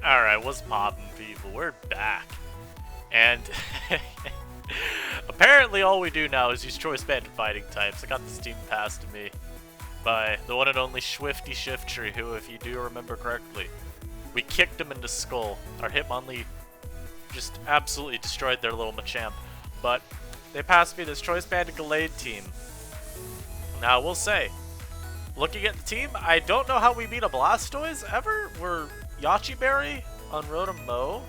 Alright, what's poppin', people? We're back. And apparently all we do now is use choice band fighting types. I got this team passed to me by the one and only Swifty Shiftry, who, if you do remember correctly, we kicked him into Skull. Our Hitmonlee just absolutely destroyed their little Machamp. But they passed me this choice band Gallade team. Now, I will say, looking at the team, I don't know how we beat a Blastoise ever. We're Yachi Berry on Rotom Mow,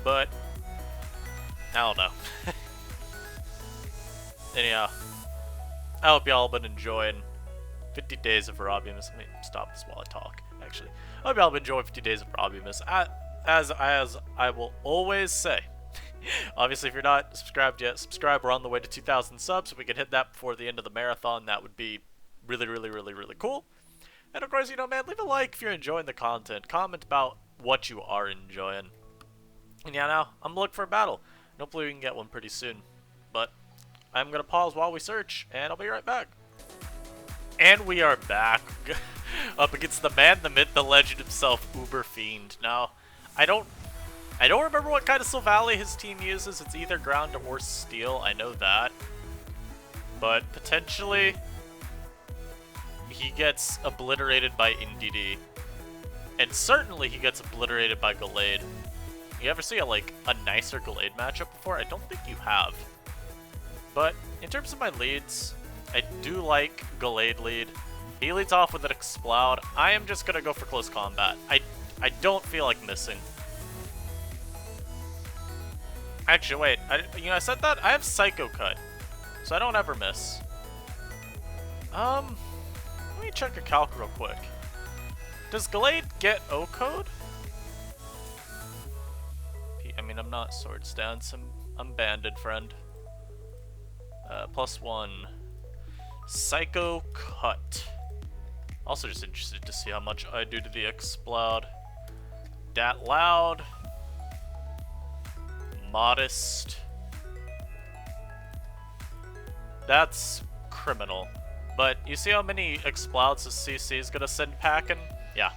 but I don't know. Anyhow, I hope y'all been enjoying 50 days of Robimus. Let me stop this while I talk, actually. I hope y'all been enjoying 50 days of Robimus. As I will always say, obviously if you're not subscribed yet, subscribe. We're on the way to 2,000 subs. If we could hit that before the end of the marathon, that would be really cool. And of course, you know, man, leave a like if you're enjoying the content. Comment about what you are enjoying. And yeah, now, I'm looking for a battle. And hopefully we can get one pretty soon. But I'm going to pause while we search, and I'll be right back. And we are back. Up against the man, the myth, the legend himself, Uber Fiend. Now, I don't remember what kind of Silvally his team uses. It's either ground or steel, I know that. But potentially he gets obliterated by Indeedee. And certainly he gets obliterated by Gallade. You ever see a nicer Gallade matchup before? I don't think you have. But in terms of my leads, I do like Gallade lead. He leads off with an Exploud. I am just gonna go for close combat. I don't feel like missing. Actually, wait. I said that? I have Psycho Cut, so I don't ever miss. Let me check a calc real quick. Does Gallade get O-Code? I mean, I'm not Sword Stance. I'm Banded, friend. +1. Psycho Cut. Also just interested to see how much I do to the Exploud. Dat Loud. Modest. That's criminal. But you see how many Explouds the CC is gonna send packing? Yeah.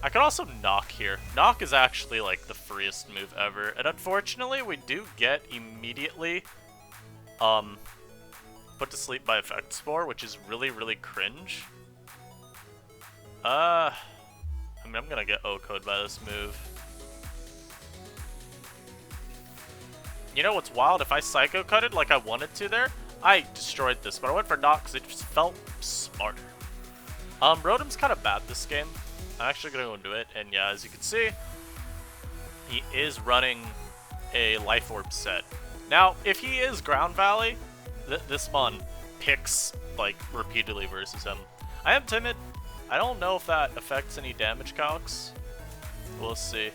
I could also Knock here. Knock is actually like the freest move ever. And unfortunately, we do get immediately put to sleep by Effect Spore, which is really cringe. I mean, I'm gonna get O-Code by this move. You know what's wild? If I Psycho Cutted like I wanted to there, I destroyed this, but I went for Knock because it just felt smarter. Rotom's kind of bad this game. I'm actually going to go into it, and yeah, as you can see, he is running a Life Orb set. Now, if he is Ground Valley, this mon picks, like, repeatedly versus him. I am timid. I don't know if that affects any damage calcs. We'll see.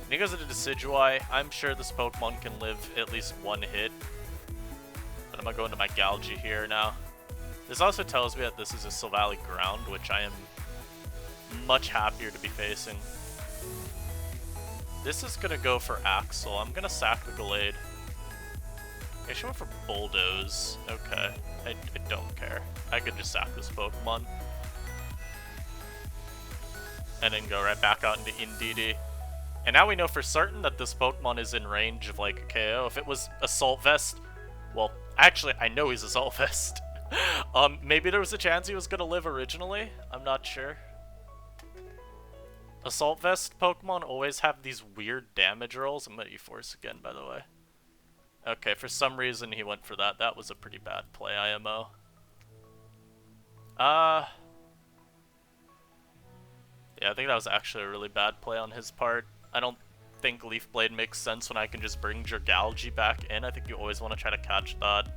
When he goes into Decidueye, I'm sure this Pokemon can live at least one hit. But I'm going to go into my Gallade here now. This also tells me that this is a Silvally ground, which I am much happier to be facing. This is going to go for Axel. I'm going to sack the Gallade. I should went for Bulldoze. Okay. I don't care. I could just sack this Pokemon. And then go right back out into Indeedee. And now we know for certain that this Pokemon is in range of like a KO. If it was Assault Vest, well, actually I know he's Assault Vest. Maybe there was a chance he was gonna live originally. I'm not sure. Assault Vest Pokemon always have these weird damage rolls. I'm gonna E-Force again, by the way. Okay, for some reason he went for that. That was a pretty bad play, IMO. Yeah, I think that was actually a really bad play on his part. I don't think Leaf Blade makes sense when I can just bring your Gallade back in. I think you always want to try to catch that.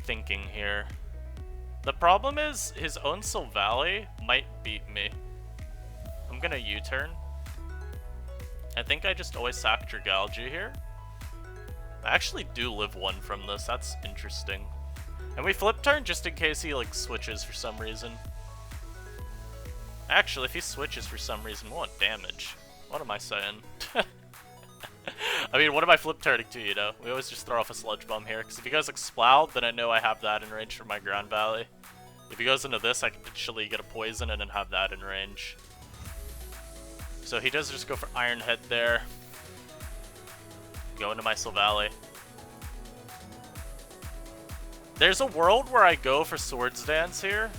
Thinking here. The problem is, his own Silvally might beat me. I'm gonna U-turn. I think I just always sacked your Gallade here. I actually do live one from this, that's interesting. And we flip turn just in case he like switches for some reason. Actually, if he switches for some reason, we want damage. What am I saying? I mean, what am I flip turning to, you know? We always just throw off a Sludge Bomb here, because if he goes Exploud, then I know I have that in range for my Ground Valley. If he goes into this, I can potentially get a Poison and then have that in range. So he does just go for Iron Head there. Go into my Valley. There's a world where I go for Swords Dance here.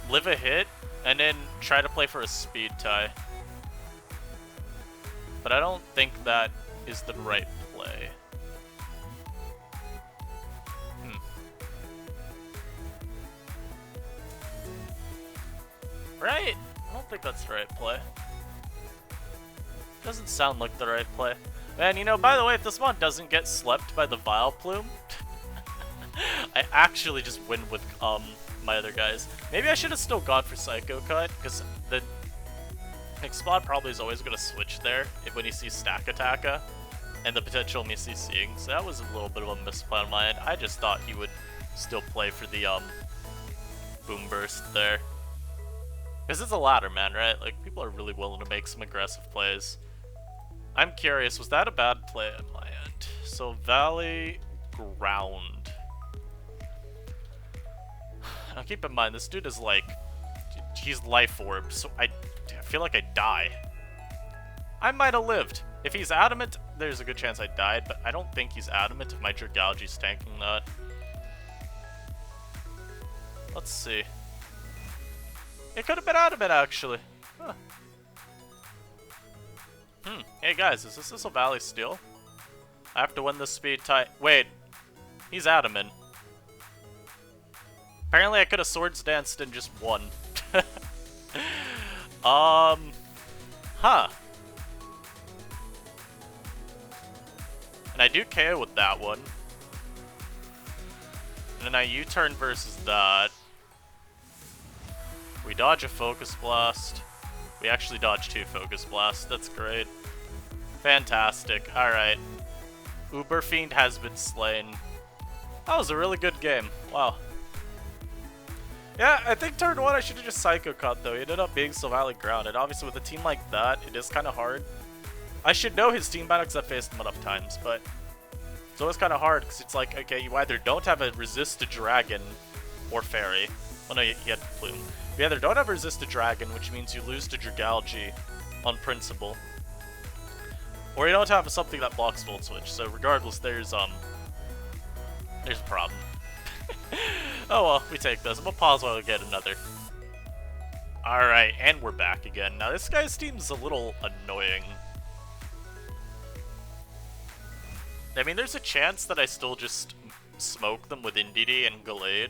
Live a hit, and then try to play for a Speed Tie. But I don't think that is the right play. Right? I don't think that's the right play. Doesn't sound like the right play. And you know, by the way, if this mod doesn't get slept by the Vile Plume, I actually just win with my other guys. Maybe I should have still gone for Psycho Cut, because the Explode probably is always going to switch there when he sees Stack Attacka, and the potential me CCing, so that was a little bit of a misplay on my end. I just thought he would still play for the Boom Burst there. Because it's a ladder, man, right? Like, people are really willing to make some aggressive plays. I'm curious, was that a bad play on my end? So, Valley, Ground. Now keep in mind, this dude is like, he's Life Orb, so I feel like I die. I might have lived. If he's Adamant, there's a good chance I died, but I don't think he's Adamant if my Dragalge's tanking that. Let's see. It could have been Adamant, actually. Huh. Hey guys, is this a Valley Steel? I have to win this Speed Tie. Wait, he's Adamant. Apparently I could have Swords Danced and just won. Huh. And I do KO with that one. And then I U-turn versus that. We dodge a Focus Blast. We actually dodge 2 Focus Blasts. That's great. Fantastic. Alright. Uber Fiend has been slain. That was a really good game. Wow. Yeah, I think turn 1 I should have just Psycho Cut though. He ended up being so Valley grounded. Obviously with a team like that, it is kind of hard. I should know his team battle because I've faced him enough times, but it's always kind of hard because it's like, okay, you either don't have a Resist to Dragon or Fairy. Oh no, he had Plume. You either don't have Resist to Dragon, which means you lose to Dragalge on principle, or you don't have something that blocks Volt Switch. So regardless, there's a problem. Oh well, we take this. I'm gonna pause while we get another. Alright, and we're back again. Now this guy's team's a little annoying. I mean, there's a chance that I still just smoke them with NDD and Gallade.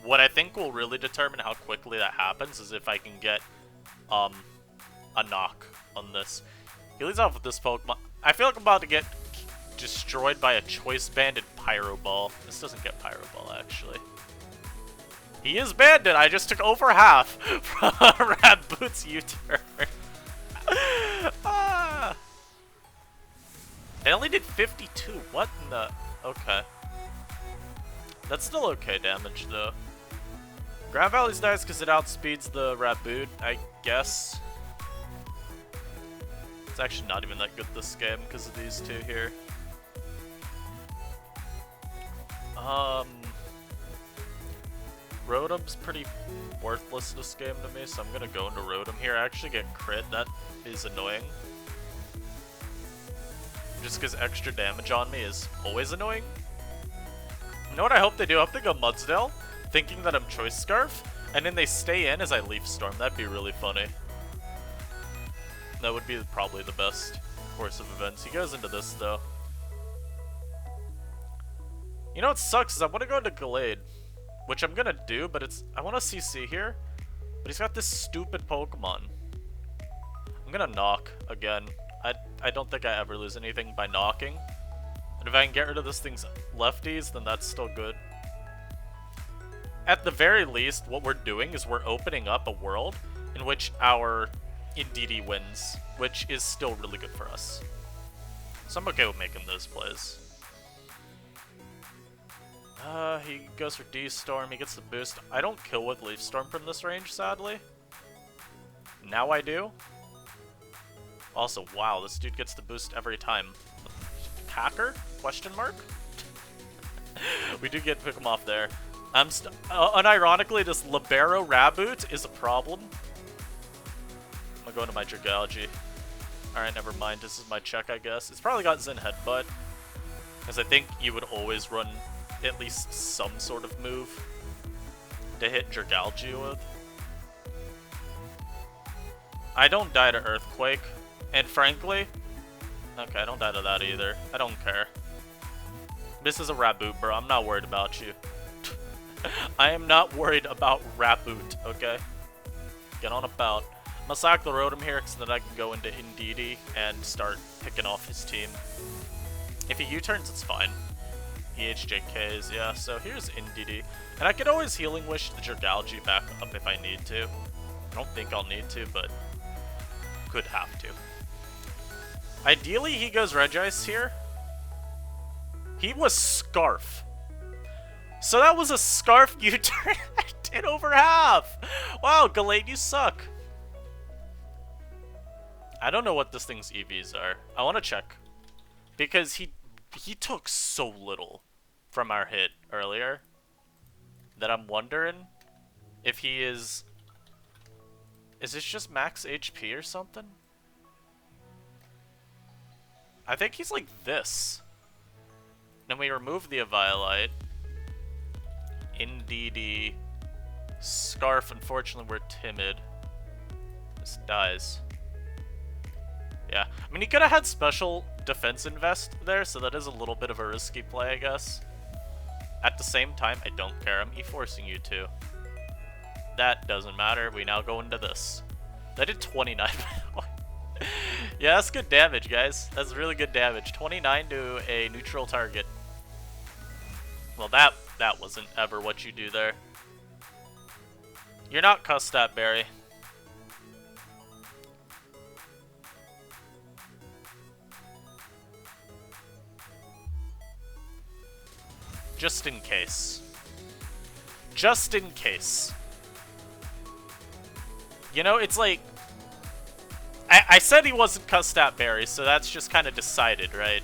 What I think will really determine how quickly that happens is if I can get a knock on this. He leads off with this Pokemon. I feel like I'm about to get destroyed by a Choice Banded Pyro Ball. This doesn't get Pyro Ball, actually. He is banded! I just took over half from Raboot's U-turn. Ah. I only did 52. What in the... Okay. That's still okay damage, though. Ground Valley's nice because it outspeeds the Raboot, I guess. It's actually not even that good this game because of these two here. Rotom's pretty worthless this game to me, so I'm gonna go into Rotom here. I actually get crit, that is annoying. Just because extra damage on me is always annoying. You know what I hope they do? I hope they go Mudsdale, thinking that I'm Choice Scarf, and then they stay in as I Leaf Storm. That'd be really funny. That would be probably the best course of events. He goes into this, though. You know what sucks is I want to go into Gallade, which I'm gonna do, but I want to CC here, but he's got this stupid Pokemon. I'm gonna knock again. I don't think I ever lose anything by knocking. And if I can get rid of this thing's lefties, then that's still good. At the very least, what we're doing is we're opening up a world in which our Indeedee wins, which is still really good for us. So I'm okay with making those plays. He goes for D-Storm, he gets the boost. I don't kill with Leaf Storm from this range, sadly. Now I do. Also, wow, this dude gets the boost every time. Hacker? Question mark? We do get to pick him off there. Unironically, this Libero Raboot is a problem. I'm gonna go into my Gallade. Alright, never mind. This is my check, I guess. It's probably got Zen Headbutt. Because I think you would always run at least some sort of move to hit Gallade with. I don't die to Earthquake. And frankly... Okay, I don't die to that either. I don't care. This is a Raboot, bro. I'm not worried about you. I am not worried about Raboot, okay? Get on about. I'm gonna sack the Rotom here so that I can go into Indeedee and start picking off his team. If he U-turns, it's fine. EHJKs, yeah, so here's Indeedee. And I could always Healing Wish the Gallade back up if I need to. I don't think I'll need to, but could have to. Ideally, he goes Regice here. He was Scarf. So that was a Scarf U-turn. I did over half. Wow, Gallade, you suck. I don't know what this thing's EVs are. I want to check. Because he took so little from our hit earlier that I'm wondering if he is... Is this just max HP or something? I think he's like this. Then we remove the Eviolite. Indeedee. Scarf, unfortunately we're timid. This dies. Yeah, I mean he could have had special defense invest there, so that is a little bit of a risky play, I guess. At the same time, I don't care. I'm E-forcing you to. That doesn't matter. We now go into this. That did 29. Yeah, that's good damage, guys. That's really good damage. 29 to a neutral target. Well, that wasn't ever what you do there. You're not cussed at, Barry. Just in case. Just in case. You know, it's like... I said he wasn't cussed at, Barry, so that's just kind of decided, right?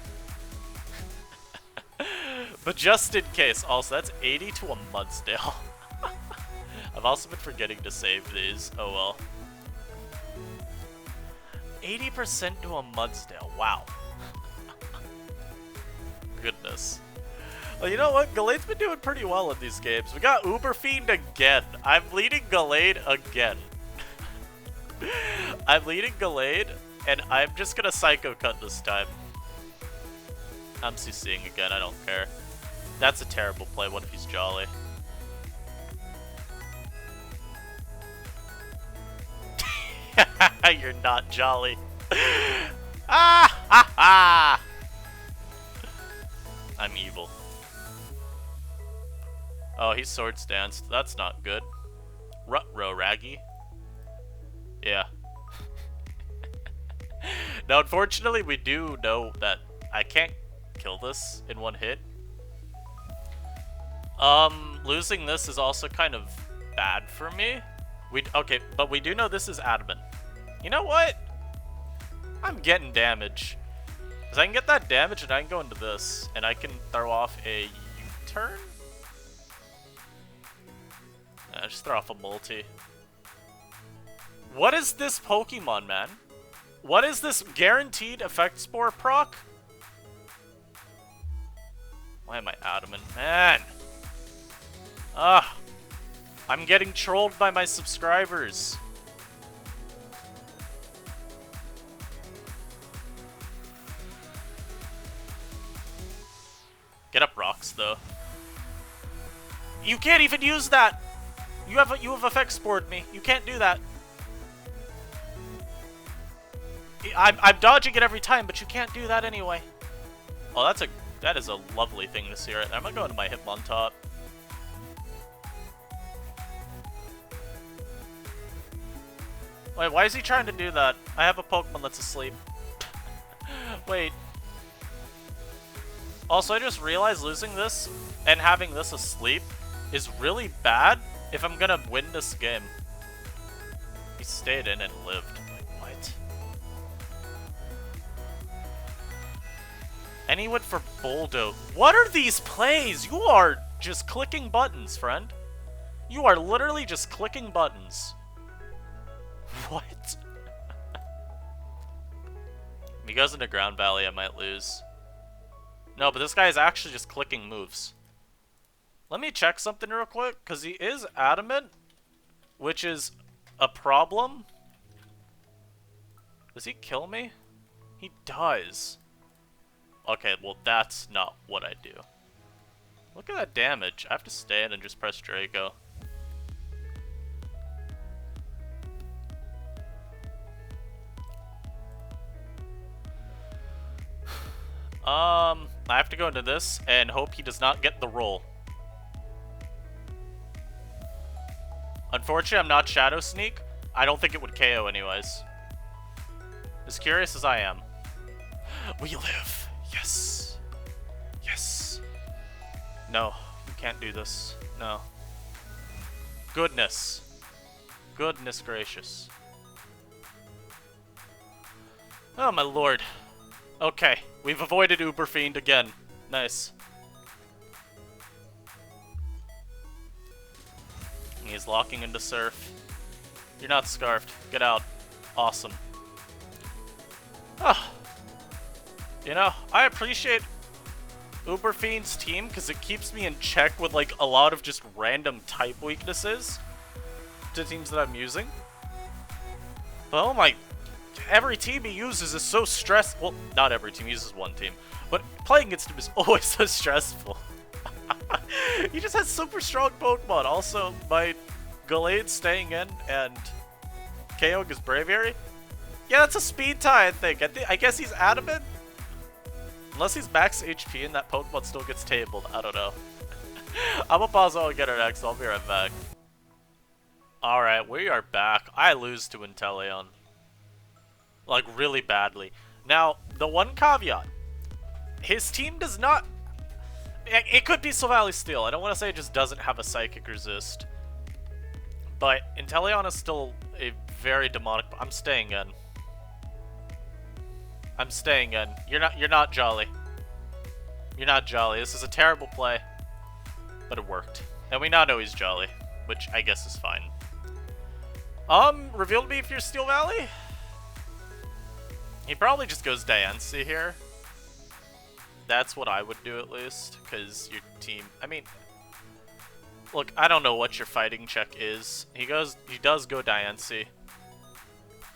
But just in case. Also, that's 80 to a Mudsdale. I've also been forgetting to save these. Oh well. 80% to a Mudsdale. Wow. Goodness. Well, you know what? Gallade's been doing pretty well in these games. We got Uber Fiend again. I'm leading Gallade again. I'm leading Gallade, and I'm just gonna Psycho Cut this time. I'm CCing again, I don't care. That's a terrible play. What if he's Jolly? You're not Jolly. Ah ha ha! I'm evil. Oh, he's Swords Danced. That's not good. Rut-row Raggy. Yeah. Now, unfortunately, we do know that I can't kill this in one hit. Losing this is also kind of bad for me. Okay, but we do know this is adamant. You know what? I'm getting damage. Because I can get that damage and I can go into this. And I can throw off a U-turn? Just throw off a multi. What is this Pokemon, man? What is this guaranteed effect spore proc? Why am I adamant? Man! Ugh! I'm getting trolled by my subscribers. Get up rocks, though. You can't even use that! You have effect spored me. You can't do that. I'm dodging it every time, but you can't do that anyway. Oh, that is a lovely thing to see right there. I'm gonna go into my Hitmontop. Wait, why is he trying to do that? I have a Pokemon that's asleep. Wait. Also, I just realized losing this and having this asleep is really bad if I'm gonna win this game. He stayed in and lived. Like, what? And he went for Bulldoze. What are these plays? You are just clicking buttons, friend. You are literally just clicking buttons. What? If he goes into Ground Valley, I might lose. No, but this guy is actually just clicking moves. Let me check something real quick, because he is adamant, which is a problem. Does he kill me? He does. Okay, well that's not what I do. Look at that damage. I have to stand and just press Draco. I have to go into this and hope he does not get the roll. Unfortunately, I'm not Shadow Sneak. I don't think it would KO anyways. As curious as I am. We live. Yes. Yes. No, you can't do this. No. Goodness. Goodness gracious. Oh my lord. Okay, we've avoided Uber Fiend again. Nice. He's locking into Surf. You're not scarfed. Get out. Awesome. Ah. You know, I appreciate Uber Fiend's team because it keeps me in check with like a lot of just random type weaknesses to teams that I'm using. But oh my, every team he uses is so stressful. Well, not every team, he uses one team, but playing against him is always so stressful. He just has super strong Pokemon. Also, my Gallade staying in and KOing his Braviary. Yeah, that's a speed tie, I think. I guess he's adamant. Unless he's max HP and that Pokemon still gets tabled. I don't know. I'm gonna pause while we get our next. I'll be right back. Alright, we are back. I lose to Inteleon. Like, really badly. Now, the one caveat. His team does not... It could be Silvally Steel. I don't want to say it just doesn't have a Psychic Resist. But Inteleon is still a very demonic... I'm staying in. I'm staying in. You're not Jolly. You're not Jolly. This is a terrible play. But it worked. And we now know he's Jolly. Which I guess is fine. Reveal to me if you're Steel Valley? He probably just goes Diancie here. That's what I would do at least. Because your team... I mean... Look, I don't know what your fighting check is. He does go Diancie.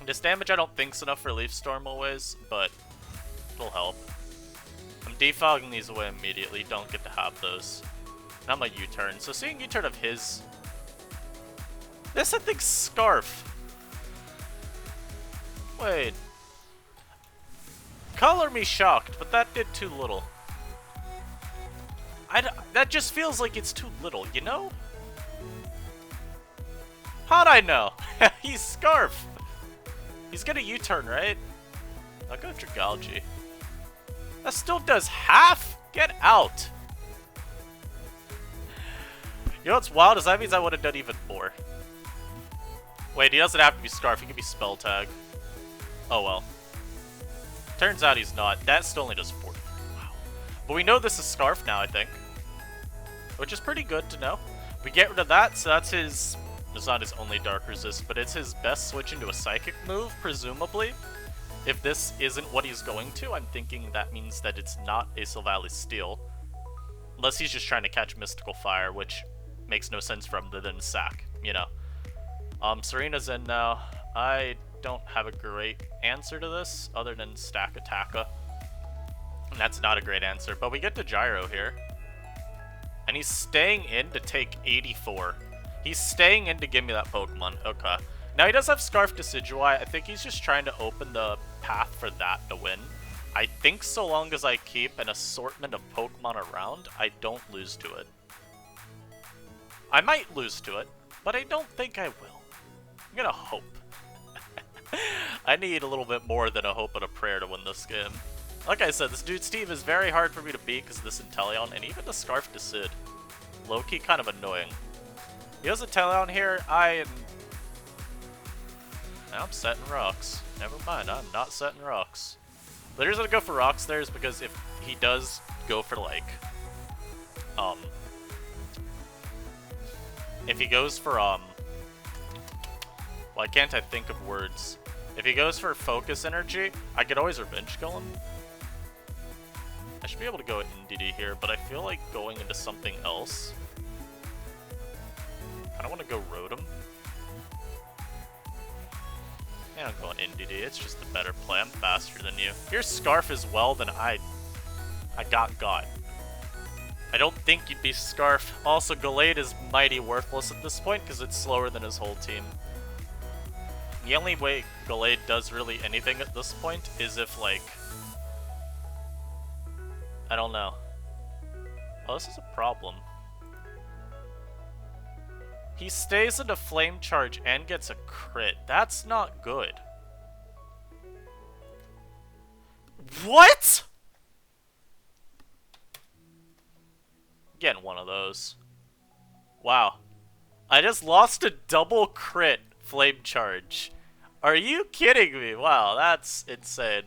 This damage I don't think's enough for Leaf Storm always, but it'll help. I'm defogging these away immediately, don't get to have those. Now my U-turn. So seeing U-turn of his... This I think Scarf. Wait. Color me shocked, but that did too little. That just feels like it's too little, you know? How'd I know? He's Scarf. He's gonna U-turn, right? I'll go Dragalge. That still does half? Get out! You know what's wild is that means I would have done even more. Wait, he doesn't have to be Scarf, he can be Spell Tag. Oh well. Turns out he's not. That still only does 40. Wow. But we know this is Scarf now, I think. Which is pretty good to know. We get rid of that, so that's his... It's not his only Dark Resist, but it's his best switch into a Psychic move, presumably. If this isn't what he's going to, I'm thinking that means that it's not a Silvally Steel. Unless he's just trying to catch Mystical Fire, which makes no sense for him to then sack, you know. Serena's in now. I don't have a great answer to this, other than stack Attacka. And that's not a great answer, but we get to Gyro here. And he's staying in to take 84. He's staying in to give me that Pokemon. Okay. Now he does have Scarf Decidueye. I think he's just trying to open the path for that to win. I think so long as I keep an assortment of Pokemon around, I don't lose to it. I might lose to it, but I don't think I will. I'm gonna hope. I need a little bit more than a hope and a prayer to win this game. Like I said, this dude's team is very hard for me to beat because of this Inteleon, and even the Scarf Decid. Low-key kind of annoying. He has a Inteleon here, I'm setting rocks. Never mind, I'm not setting rocks. The reason I go for rocks there is because if he does go for like, if he goes for why can't I think of words? If he goes for focus energy, I could always revenge kill him. I should be able to go NDD here, but I feel like going into something else. I don't want to go Rotom. Yeah, I'm going NDD. It's just the better play. I'm faster than you. Here's Scarf as well, then I got. I don't think you'd be Scarf. Also, Gallade is mighty worthless at this point because it's slower than his whole team. The only way Gallade does really anything at this point is if, like... I don't know. Oh, this is a problem. He stays into Flame Charge and gets a crit. That's not good. What?! Getting one of those. Wow. I just lost a double crit Flame Charge. Are you kidding me? Wow, that's insane.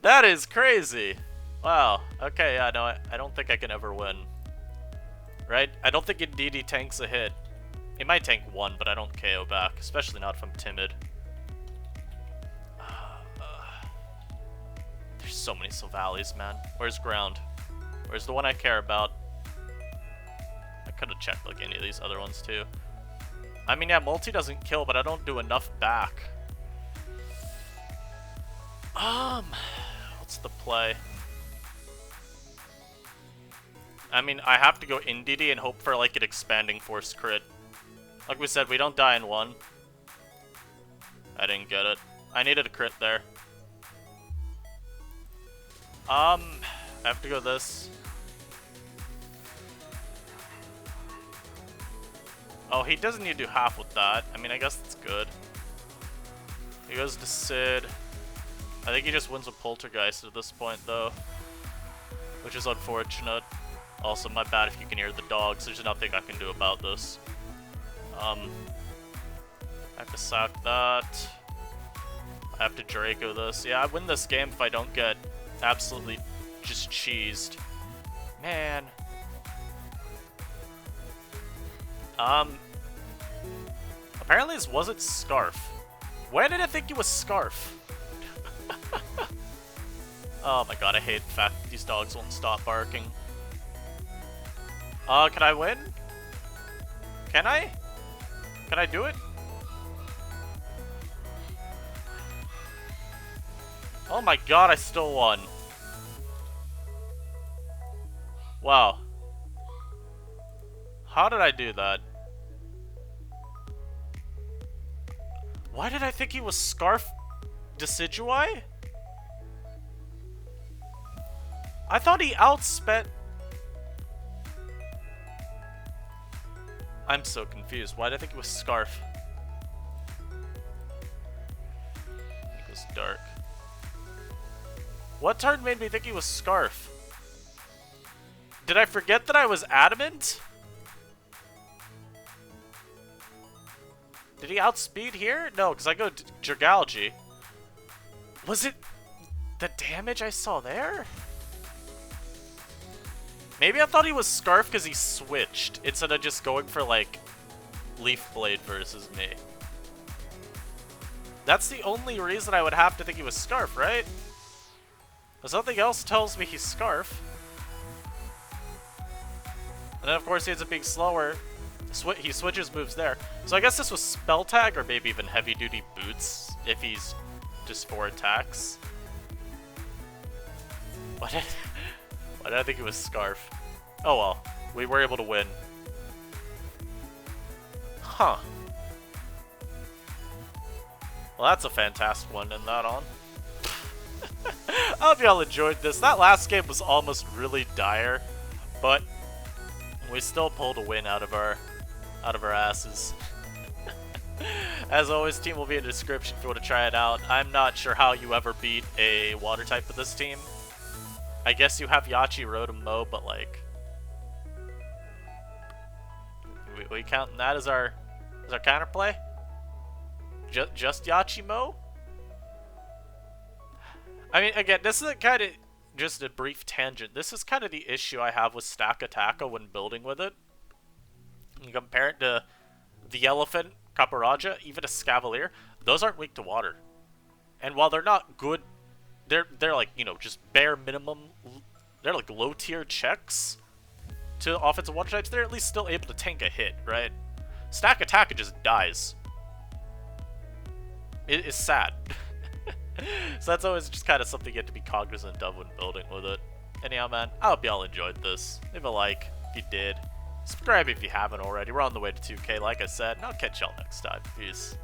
That is crazy. Wow. Okay, yeah, no, I don't think I can ever win. Right? I don't think Indeedee tanks a hit. It might tank one, but I don't KO back, especially not if I'm timid. There's so many Silvallys, man. Where's ground? Where's the one I care about? I could have checked like any of these other ones too. I mean, yeah, multi doesn't kill, but I don't do enough back. What's the play? I mean, I have to go Indeedee and hope for like an expanding force crit. Like we said, we don't die in one. I didn't get it. I needed a crit there. I have to go this. Oh, he doesn't need to do half with that. I mean, I guess that's good. He goes to Sid. I think he just wins with Poltergeist at this point, though. Which is unfortunate. Also, my bad if you can hear the dogs. There's nothing I can do about this. I have to sack that. I have to Draco this. Yeah, I win this game if I don't get absolutely just cheesed. Man. Apparently this wasn't Scarf. Where did I think it was Scarf? Oh my god, I hate the fact that these dogs won't stop barking. Can I win? Can I? Can I do it? Oh my god, I still won. Wow. How did I do that? Why did I think he was Scarf Decidueye? I thought he outspent... I'm so confused. Why did I think it was Scarf? It was dark. What turn made me think he was Scarf? Did I forget that I was adamant? Did he outspeed here? No, because I go Gallade. Was it the damage I saw there? Maybe I thought he was Scarf because he switched instead of just going for like Leaf Blade versus me. That's the only reason I would have to think he was Scarf, right? But something else tells me he's Scarf. And then of course he ends up being slower. He switches moves there. So I guess this was Spell Tag or maybe even Heavy Duty Boots if he's just 4 attacks. Why did I think it was Scarf? Oh well, we were able to win. Huh. Well, that's a fantastic one to end that on. I hope y'all enjoyed this. That last game was almost really dire, but we still pulled a win out of our asses. As always, team will be in the description if you want to try it out. I'm not sure how you ever beat a water type with this team. I guess you have Yachi, Rotom, Mo, but like, we counting that as our counterplay? Just Yachi, Mo? I mean, again, this is kind of just a brief tangent. This is kind of the issue I have with Stack Attacka when building with it. You compare it to the Elephant, Caparaja, even a Scavalier. Those aren't weak to water. And while they're not good, they're like, you know, just bare minimum. They're like low tier checks to offensive water types. They're at least still able to tank a hit, right? Stack Attacka just dies. It's sad. So that's always just kind of something you have to be cognizant of when building with it. Anyhow, man, I hope y'all enjoyed this. Leave a like if you did. Subscribe if you haven't already. We're on the way to 2K, like I said, and I'll catch y'all next time. Peace.